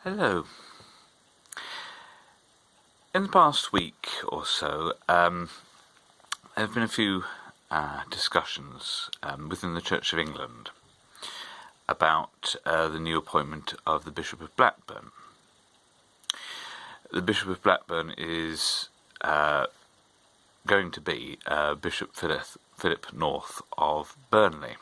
Hello. In the past week or so, there have been a few discussions within the Church of England about the new appointment of the Bishop of Blackburn. The Bishop of Blackburn is going to be Bishop Philip North of Burnley.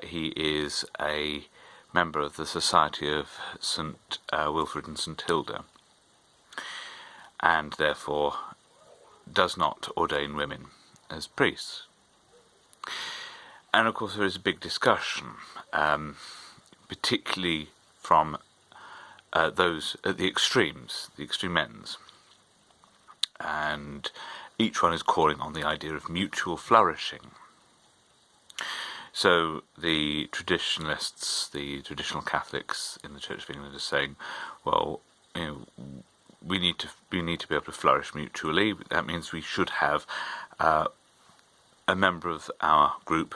He is a member of the Society of St Wilfrid and St Hilda, and therefore does not ordain women as priests. And of course there is a big discussion, particularly from those at the extreme ends, and each one is calling on the idea of mutual flourishing. So the traditionalists, the traditional Catholics in the Church of England are saying, well, we need to be able to flourish mutually. That means we should have a member of our group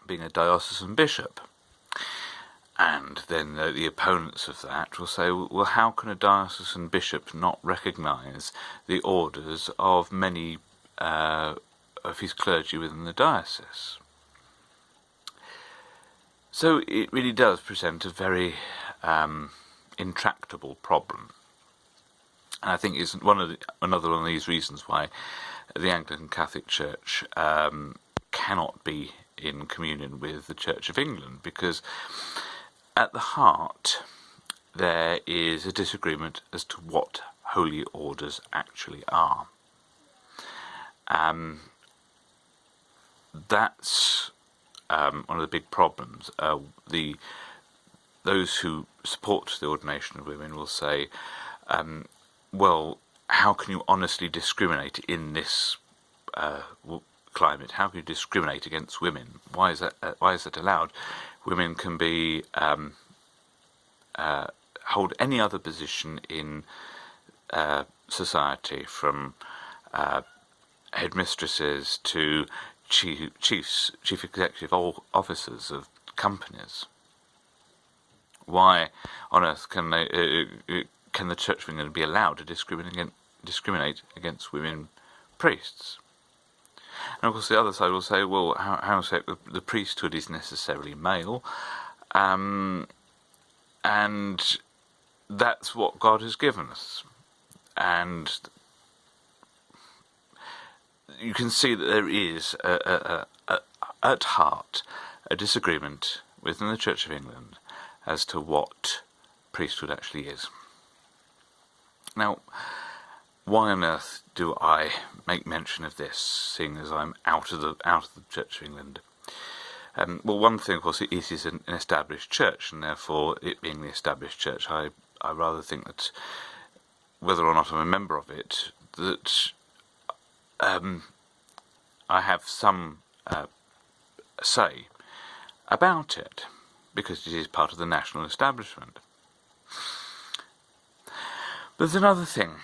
being a diocesan bishop. And then the opponents of that will say, well, how can a diocesan bishop not recognise the orders of many of his clergy within the diocese? So it really does present a very intractable problem. And I think it's another one of these reasons why the Anglican Catholic Church cannot be in communion with the Church of England, because at the heart there is a disagreement as to what holy orders actually are. That's one of the big problems. Those who support the ordination of women will say, well, how can you honestly discriminate in this climate? How can you discriminate against women? Why is that allowed? Women can be hold any other position in society, from headmistresses to chief executive officers of companies. Why on earth can the Church of England be allowed to discriminate against women priests? And of course the other side will say, well, how is it the priesthood is necessarily male, and that's what God has given us. And you can see that there is, at heart, a disagreement within the Church of England as to what priesthood actually is. Now, why on earth do I make mention of this, seeing as I'm out of the Church of England? Well, one thing, of course, it is an established church, and therefore, it being the established church, I rather think that, whether or not I'm a member of it, that I have some say about it, because it is part of the national establishment. But there's another thing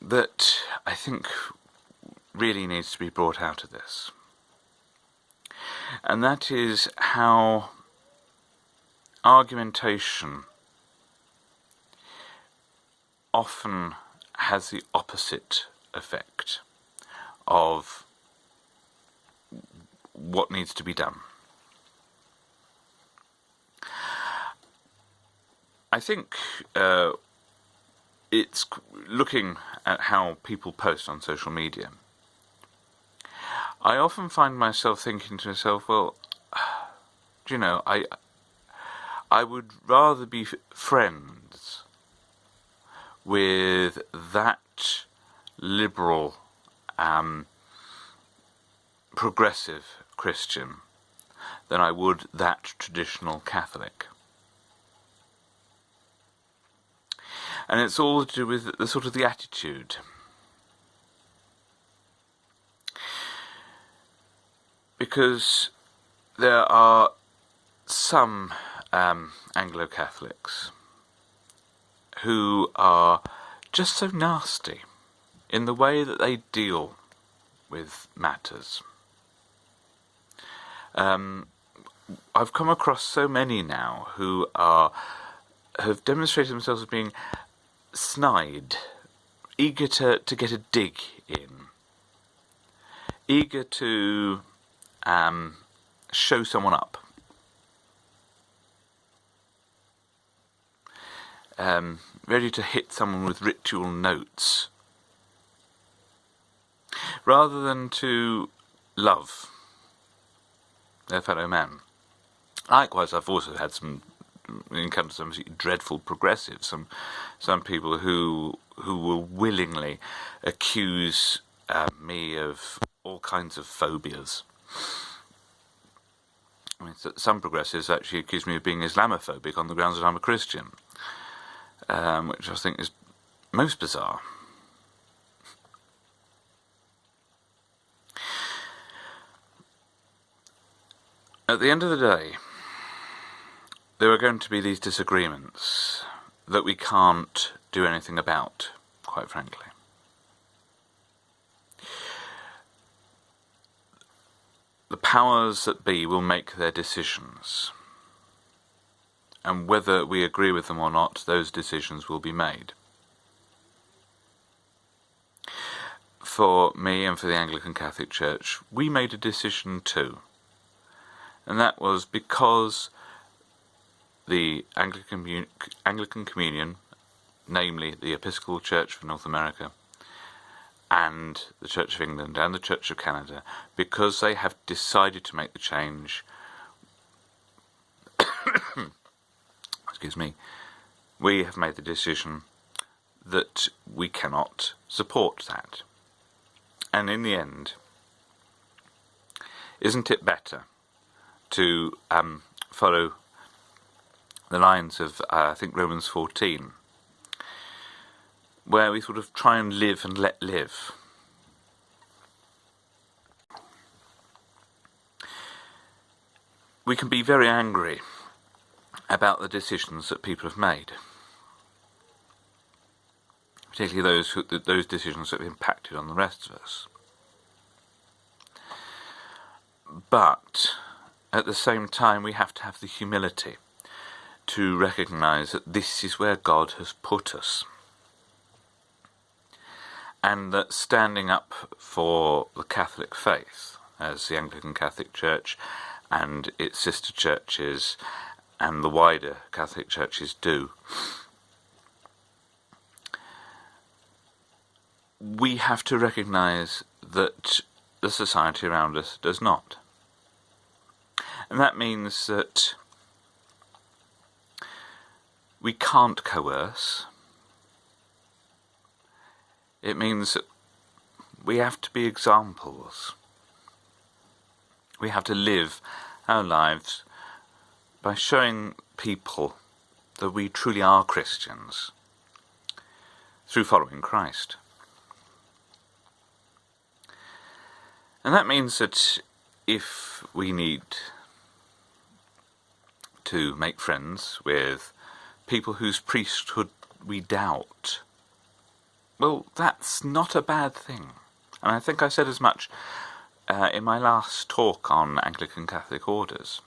that I think really needs to be brought out of this, and that is how argumentation often has the opposite effect of what needs to be done. I think it's looking at how people post on social media. I often find myself thinking to myself, well, do you know, I would rather be friends with that liberal, progressive Christian than I would that traditional Catholic. And it's all to do with the sort of the attitude. Because there are some Anglo-Catholics who are just so nasty in the way that they deal with matters. I've come across so many now who are have demonstrated themselves as being snide, eager to get a dig in, eager to show someone up. Ready to hit someone with ritual notes, rather than to love their fellow man. Likewise, I've also had encountered some dreadful progressives, some people who will willingly accuse me of all kinds of phobias. I mean, some progressives actually accuse me of being Islamophobic on the grounds that I'm a Christian, which I think is most bizarre. At the end of the day, there are going to be these disagreements that we can't do anything about, quite frankly. The powers that be will make their decisions, and whether we agree with them or not, those decisions will be made. For me and for the Anglican Catholic Church, we made a decision too. And that was because the Anglican Communion, namely the Episcopal Church for North America, and the Church of England and the Church of Canada, because they have decided to make the change, excuse me, we have made the decision that we cannot support that. And in the end, isn't it better to follow the lines of, I think, Romans 14, where we sort of try and live and let live? We can be very angry about the decisions that people have made, particularly those decisions that have impacted on the rest of us. But at the same time, we have to have the humility to recognise that this is where God has put us, and that standing up for the Catholic faith, as the Anglican Catholic Church and its sister churches and the wider Catholic churches do, we have to recognise that the society around us does not. And that means that we can't coerce. It means that we have to be examples. We have to live our lives by showing people that we truly are Christians through following Christ. And that means that if we need to make friends with people whose priesthood we doubt, well, that's not a bad thing. And I think I said as much in my last talk on Anglican Catholic orders.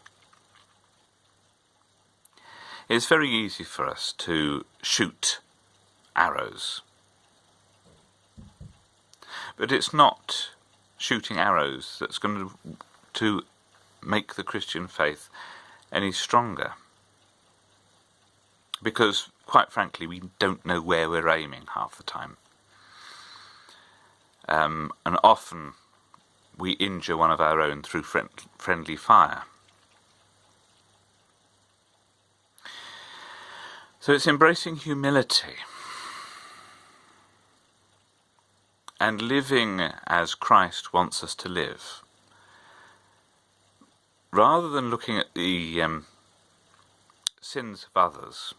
It's very easy for us to shoot arrows, but it's not shooting arrows that's going to make the Christian faith any stronger, because quite frankly we don't know where we're aiming half the time, and often we injure one of our own through friendly fire. So it's embracing humility and living as Christ wants us to live, rather than looking at the sins of others,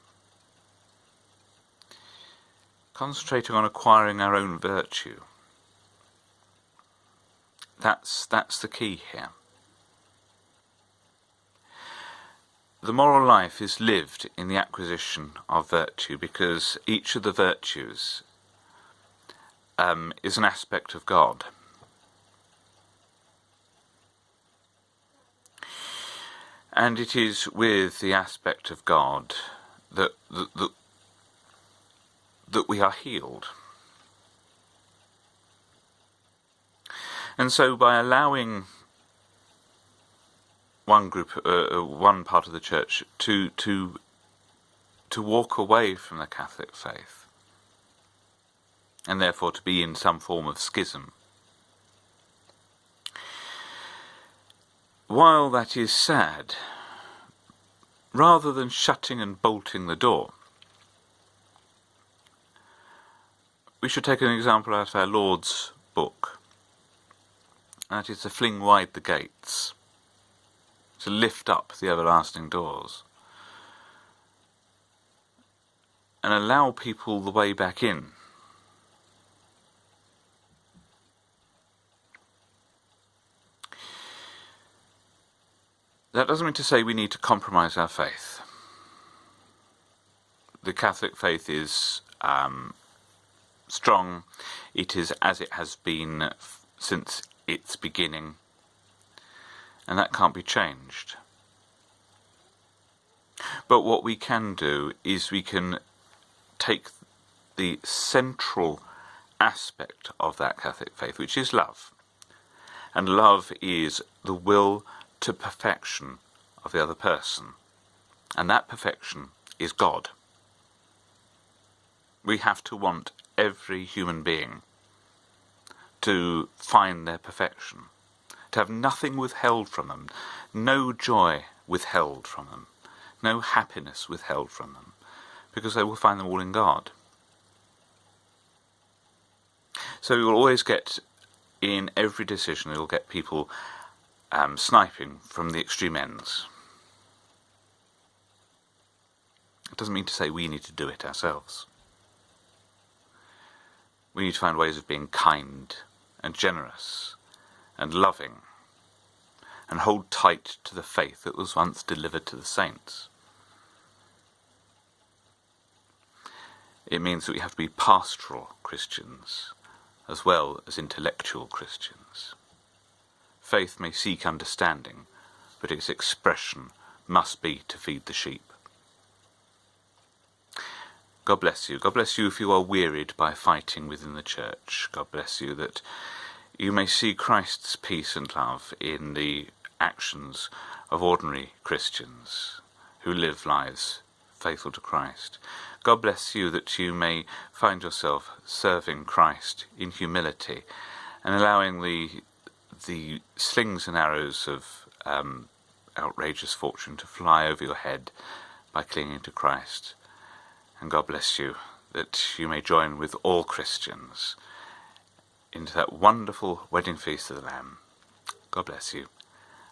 concentrating on acquiring our own virtue. That's the key here. The moral life is lived in the acquisition of virtue, because each of the virtues is an aspect of God. And it is with the aspect of God that we are healed. And so by allowing one group, one part of the church to walk away from the Catholic faith, and therefore to be in some form of schism, while that is sad, rather than shutting and bolting the door, we should take an example out of our Lord's book. That is to fling wide the gates, to lift up the everlasting doors, and allow people the way back in. That doesn't mean to say we need to compromise our faith. The Catholic faith is strong. It is as it has been since its beginning, and that can't be changed. But what we can do is we can take the central aspect of that Catholic faith, which is love. And love is the will to perfection of the other person. And that perfection is God. We have to want every human being to find their perfection, to have nothing withheld from them, no joy withheld from them, no happiness withheld from them, because they will find them all in God. So you will always get, in every decision, you'll get people sniping from the extreme ends. It doesn't mean to say we need to do it ourselves. We need to find ways of being kind and generous and loving, and hold tight to the faith that was once delivered to the saints. It means that we have to be pastoral Christians as well as intellectual Christians. Faith may seek understanding, but its expression must be to feed the sheep. God bless you. God bless you if you are wearied by fighting within the church. God bless you that you may see Christ's peace and love in the actions of ordinary Christians who live lives faithful to Christ. God bless you that you may find yourself serving Christ in humility and allowing the slings and arrows of outrageous fortune to fly over your head by clinging to Christ. And God bless you that you may join with all Christians into that wonderful wedding feast of the Lamb. God bless you,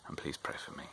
and please pray for me.